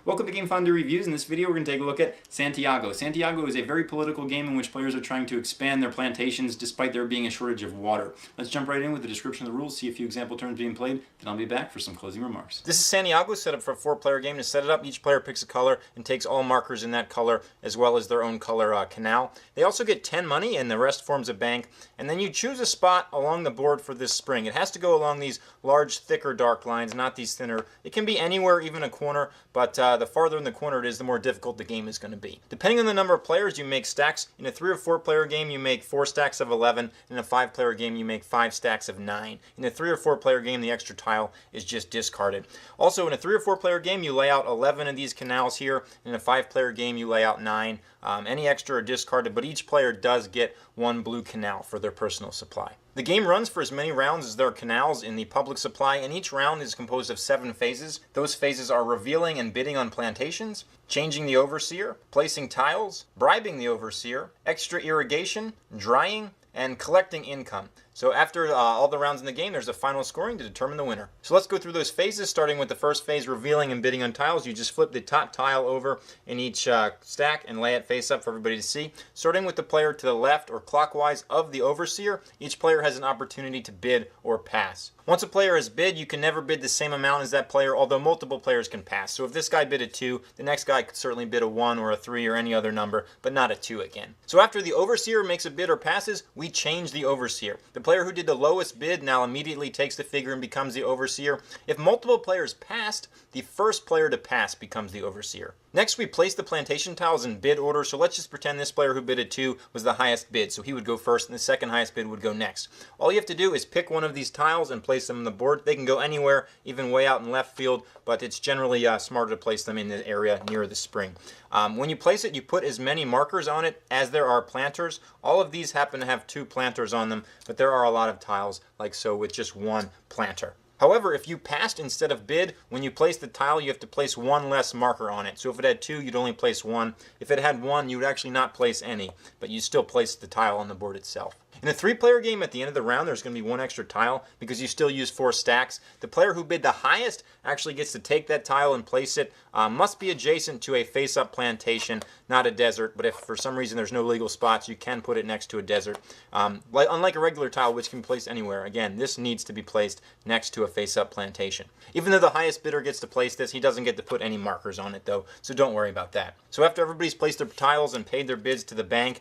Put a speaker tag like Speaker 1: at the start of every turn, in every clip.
Speaker 1: Welcome to Game Fondue Reviews. In this video we're going to take a look at Santiago. Santiago is a very political game in which players are trying to expand their plantations despite there being a shortage of water. Let's jump right in with the description of the rules, see a few example turns being played, then I'll be back for some closing remarks.
Speaker 2: This is Santiago, set up for a 4-player game. To set it up, each player picks a color and takes all markers in that color as well as their own color canal. They also get 10 money and the rest forms a bank. And then you choose a spot along the board for this spring. It has to go along these large, thicker, dark lines, not these thinner. It can be anywhere, even a corner, but the farther in the corner it is, the more difficult the game is going to be. Depending on the number of players, you make stacks. In a 3 or 4 player game, you make 4 stacks of 11. In a 5 player game, you make 5 stacks of 9. In a 3 or 4 player game, the extra tile is just discarded. Also, in a 3 or 4 player game, you lay out 11 of these canals here. In a 5 player game, you lay out 9. Any extra are discarded, but each player does get 1 blue canal for their personal supply. The game runs for as many rounds as there are canals in the public supply, and each round is composed of 7 phases. Those phases are revealing and bidding on plantations, changing the overseer, placing tiles, bribing the overseer, extra irrigation, drying, and collecting income. So after all the rounds in the game, there's a final scoring to determine the winner. So let's go through those phases, starting with the first phase, revealing and bidding on tiles. You just flip the top tile over in each stack and lay it face up for everybody to see. Starting with the player to the left or clockwise of the overseer, each player has an opportunity to bid or pass. Once a player has bid, you can never bid the same amount as that player, although multiple players can pass. So if this guy bid a 2, the next guy could certainly bid a 1 or a 3 or any other number, but not a 2 again. So after the overseer makes a bid or passes, we change the overseer. The player who did the lowest bid now immediately takes the figure and becomes the overseer. If multiple players passed, the first player to pass becomes the overseer. Next, we place the plantation tiles in bid order. So let's just pretend this player who bid a 2 was the highest bid. So he would go first and the second highest bid would go next. All you have to do is pick one of these tiles and place them on the board. They can go anywhere, even way out in left field, but it's generally smarter to place them in the area near the spring. When you place it, you put as many markers on it as there are planters. All of these happen to have 2 planters on them, but there are a lot of tiles like so with just 1 planter. However, if you passed instead of bid, when you place the tile, you have to place 1 less marker on it. So if it had 2, you'd only place 1. If it had 1, you would actually not place any, but you still place the tile on the board itself. In a 3-player game, at the end of the round, there's going to be 1 extra tile because you still use 4 stacks. The player who bid the highest actually gets to take that tile and place it. Must be adjacent to a face-up plantation, not a desert. But if for some reason there's no legal spots, you can put it next to a desert. Unlike a regular tile, which can be placed anywhere. Again, this needs to be placed next to a face-up plantation. Even though the highest bidder gets to place this, he doesn't get to put any markers on it, though. So don't worry about that. So after everybody's placed their tiles and paid their bids to the bank,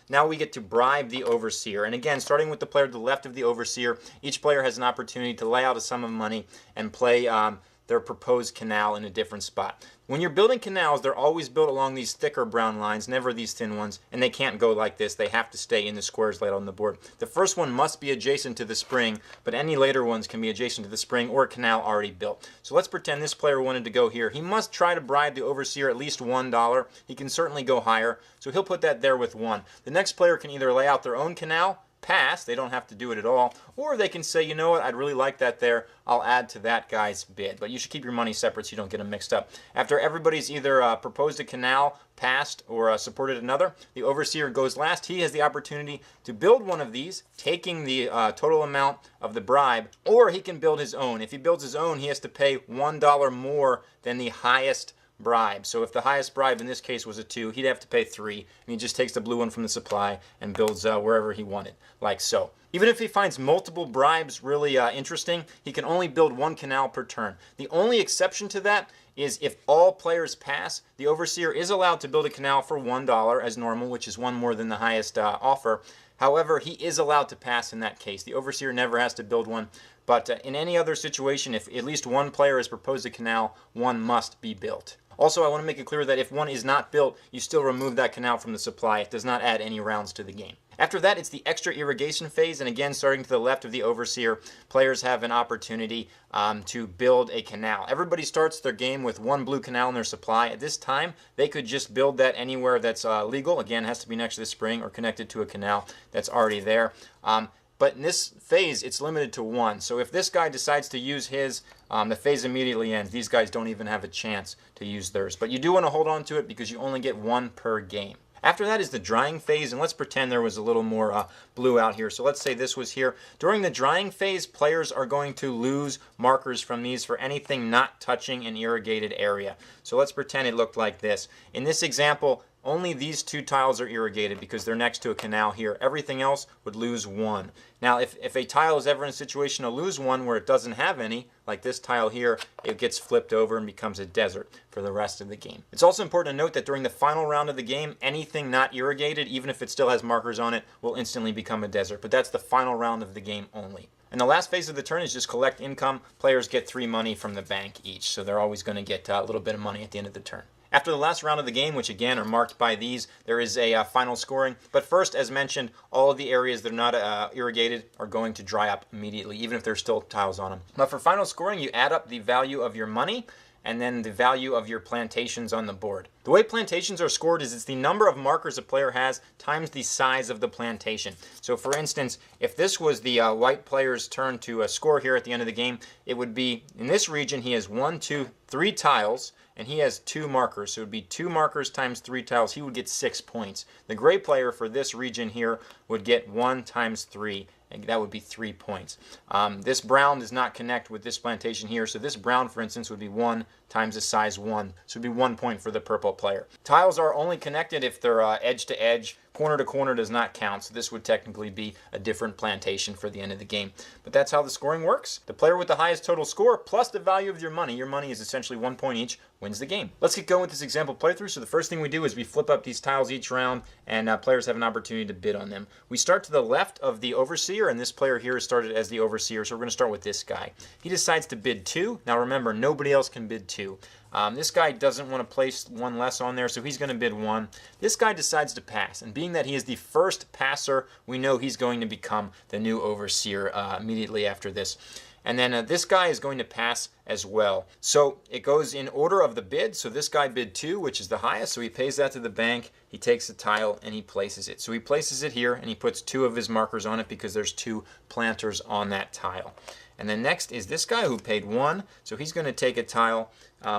Speaker 2: now we get to bribe the overseer. And again, starting with the player to the left of the overseer, each player has an opportunity to lay out a sum of money and play their proposed canal in a different spot. When you're building canals, they're always built along these thicker brown lines, never these thin ones, and they can't go like this. They have to stay in the squares laid on the board. The first one must be adjacent to the spring, but any later ones can be adjacent to the spring or a canal already built. So let's pretend this player wanted to go here. He must try to bribe the overseer at least $1. He can certainly go higher, so he'll put that there with 1. The next player can either lay out their own canal, pass, they don't have to do it at all, or they can say, you know what, I'd really like that there, I'll add to that guy's bid. But you should keep your money separate so you don't get them mixed up. After everybody's either proposed a canal, passed, or supported another, the overseer goes last. He has the opportunity to build one of these, taking the total amount of the bribe, or he can build his own. If he builds his own, he has to pay $1 more than the highest bribe. So if the highest bribe in this case was a 2, he'd have to pay 3, and he just takes the blue one from the supply and builds wherever he wanted, like so. Even if he finds multiple bribes really interesting, he can only build 1 canal per turn. The only exception to that is if all players pass, the overseer is allowed to build a canal for $1 as normal, which is 1 more than the highest offer. However, he is allowed to pass in that case. The overseer never has to build one. But in any other situation, if at least 1 player has proposed a canal, 1 must be built. Also, I want to make it clear that if 1 is not built, you still remove that canal from the supply. It does not add any rounds to the game. After that, it's the extra irrigation phase, and again, starting to the left of the overseer, players have an opportunity to build a canal. Everybody starts their game with 1 blue canal in their supply. At this time, they could just build that anywhere that's legal. Again, it has to be next to the spring or connected to a canal that's already there. But in this phase, it's limited to 1. So if this guy decides to use his, the phase immediately ends. These guys don't even have a chance to use theirs. But you do want to hold on to it because you only get 1 per game. After that is the drying phase, and let's pretend there was a little more blue out here. So let's say this was here. During the drying phase, players are going to lose markers from these for anything not touching an irrigated area. So let's pretend it looked like this. In this example, only these 2 tiles are irrigated because they're next to a canal here. Everything else would lose 1. Now, if a tile is ever in a situation to lose 1 where it doesn't have any, like this tile here, it gets flipped over and becomes a desert for the rest of the game. It's also important to note that during the final round of the game, anything not irrigated, even if it still has markers on it, will instantly become a desert. But that's the final round of the game only. And the last phase of the turn is just collect income. Players get 3 money from the bank each, so they're always going to get a little bit of money at the end of the turn. After the last round of the game, which again are marked by these, there is a final scoring. But first, as mentioned, all of the areas that are not irrigated are going to dry up immediately, even if there's still tiles on them. But for final scoring, you add up the value of your money and then the value of your plantations on the board. The way plantations are scored is it's the number of markers a player has times the size of the plantation. So for instance, if this was the white player's turn to score here at the end of the game, it would be, in this region, he has 1, 2, 3 tiles, and he has 2 markers. So it would be 2 markers times 3 tiles. He would get 6 points. The gray player for this region here would get 1 times 3. And that would be 3 points. This brown does not connect with this plantation here. So this brown, for instance, would be 1 times the size 1. So it would be 1 point for the purple player. Tiles are only connected if they're edge to edge. Corner to corner does not count, so this would technically be a different plantation for the end of the game. But that's how the scoring works. The player with the highest total score plus the value of your money is essentially 1 point each, wins the game. Let's get going with this example playthrough. So the first thing we do is we flip up these tiles each round, and players have an opportunity to bid on them. We start to the left of the overseer, and this player here started as the overseer, so we're going to start with this guy. He decides to bid 2. Now remember, nobody else can bid 2. This guy doesn't want to place 1 less on there, so he's going to bid 1. This guy decides to pass, and being that he is the first passer, we know he's going to become the new overseer immediately after this. And then this guy is going to pass as well. So it goes in order of the bid. So this guy bid 2, which is the highest, so he pays that to the bank. He takes the tile and he places it. So he places it here, and he puts 2 of his markers on it because there's 2 planters on that tile. And then next is this guy who paid 1, so he's going to take a tile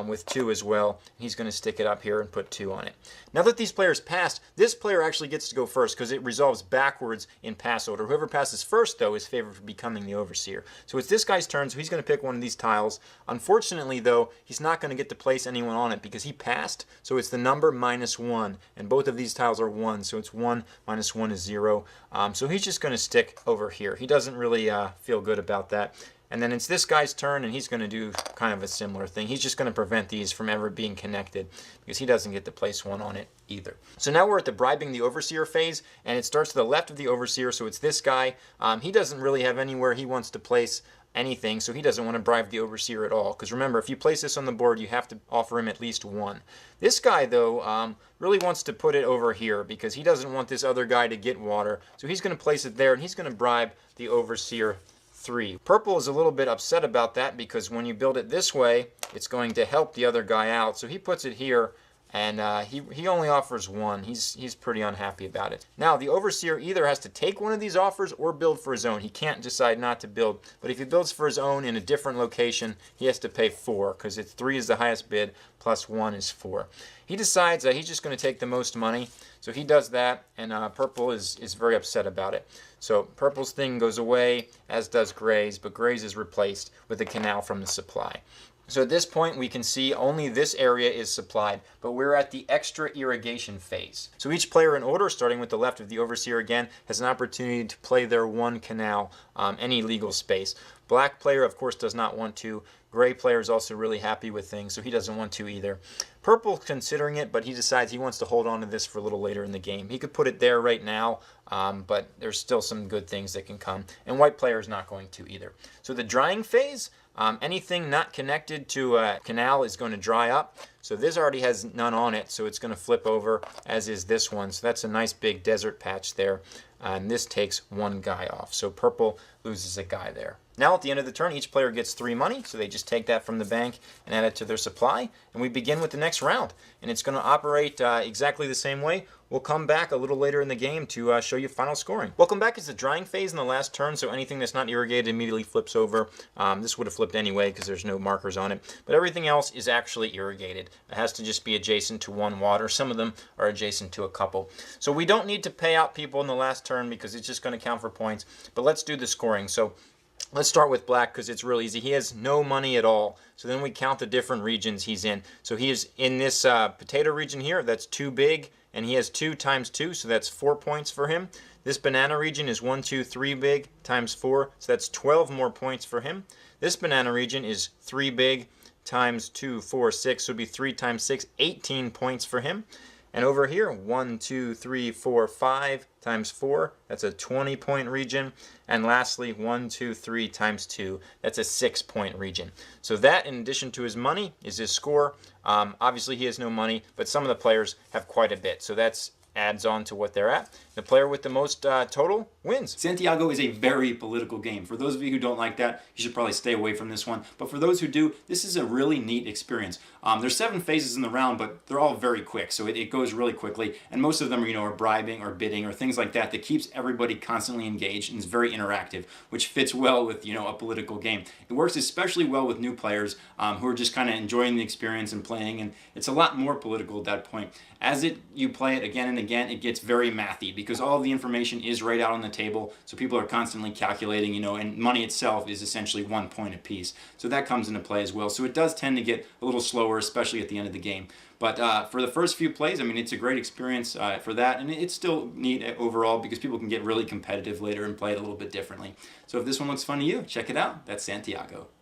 Speaker 2: with 2 as well. He's going to stick it up here and put 2 on it. Now that these players passed, this player actually gets to go first because it resolves backwards in pass order. Whoever passes first, though, is favored for becoming the overseer. So it's this guy's turn, so he's going to pick one of these tiles. Unfortunately, though, he's not going to get to place anyone on it because he passed, so it's the number -1. And both of these tiles are 1, so it's 1 minus 1 is 0. So he's just going to stick over here. He doesn't really feel good about that. And then it's this guy's turn, and he's going to do kind of a similar thing. He's just going to prevent these from ever being connected because he doesn't get to place 1 on it either. So now we're at the bribing the overseer phase, and it starts to the left of the overseer, so it's this guy. He doesn't really have anywhere he wants to place anything, so he doesn't want to bribe the overseer at all. Because remember, if you place this on the board, you have to offer him at least 1. This guy, though, really wants to put it over here because he doesn't want this other guy to get water. So he's going to place it there, and he's going to bribe the overseer 3. Purple is a little bit upset about that because when you build it this way, it's going to help the other guy out. So he puts it here, and he only offers 1. He's pretty unhappy about it. Now, the overseer either has to take one of these offers or build for his own. He can't decide not to build, but if he builds for his own in a different location, he has to pay 4 because 3 is the highest bid plus 1 is 4. He decides he's just going to take the most money, so he does that, and purple is very upset about it. So purple's thing goes away, as does gray's, but gray's is replaced with a canal from the supply. So at this point we can see only this area is supplied, but we're at the extra irrigation phase. So each player in order, starting with the left of the overseer again, has an opportunity to play their 1 canal, any legal space. Black player, of course, does not want to. Gray player is also really happy with things, so he doesn't want to either. Purple considering it, but he decides he wants to hold on to this for a little later in the game. He could put it there right now, but there's still some good things that can come. And white player is not going to either. So the drying phase, anything not connected to a canal is going to dry up. So this already has none on it, so it's going to flip over, as is this one. So that's a nice big desert patch there. And this takes 1 guy off. So purple loses a guy there. Now at the end of the turn, each player gets 3 money, so they just take that from the bank and add it to their supply, and we begin with the next round. And it's going to operate exactly the same way. We'll come back a little later in the game to show you final scoring. Welcome back. It's the drying phase in the last turn, so anything that's not irrigated immediately flips over. This would have flipped anyway because there's no markers on it, but everything else is actually irrigated. It has to just be adjacent to one water. Some of them are adjacent to a couple. So we don't need to pay out people in the last turn because it's just going to count for points, but let's do the scoring. So let's start with black because it's real easy. He has no money at all. So then we count the different regions he's in. So he is in this potato region here. That's 2 big, and he has 2 times 2, so that's 4 points for him. This banana region is 1, 2, 3 big times 4, so that's 12 more points for him. This banana region is 3 big times 2, 4, 6, so it would be 3 times 6, 18 points for him. And over here, 1, 2, 3, 4, 5 times 4, that's a 20-point region. And lastly, 1, 2, 3 times 2, that's a 6-point region. So that, in addition to his money, is his score. Obviously, he has no money, but some of the players have quite a bit. So that's adds on to what they're at. The player with the most total wins.
Speaker 1: Santiago is a very political game. For those of you who don't like that, you should probably stay away from this one. But for those who do, this is a really neat experience. There's 7 phases in the round, but they're all very quick, so it goes really quickly. And most of them, are bribing or bidding or things like that keeps everybody constantly engaged and is very interactive, which fits well with a political game. It works especially well with new players who are just kind of enjoying the experience and playing, and it's a lot more political at that point. As you play it again and again, it gets very mathy because all of the information is right out on the table, so people are constantly calculating, and money itself is essentially 1 point apiece. So that comes into play as well. So it does tend to get a little slower, especially at the end of the game. But for the first few plays, it's a great experience for that, and it's still neat overall because people can get really competitive later and play it a little bit differently. So if this one looks fun to you, check it out. That's Santiago.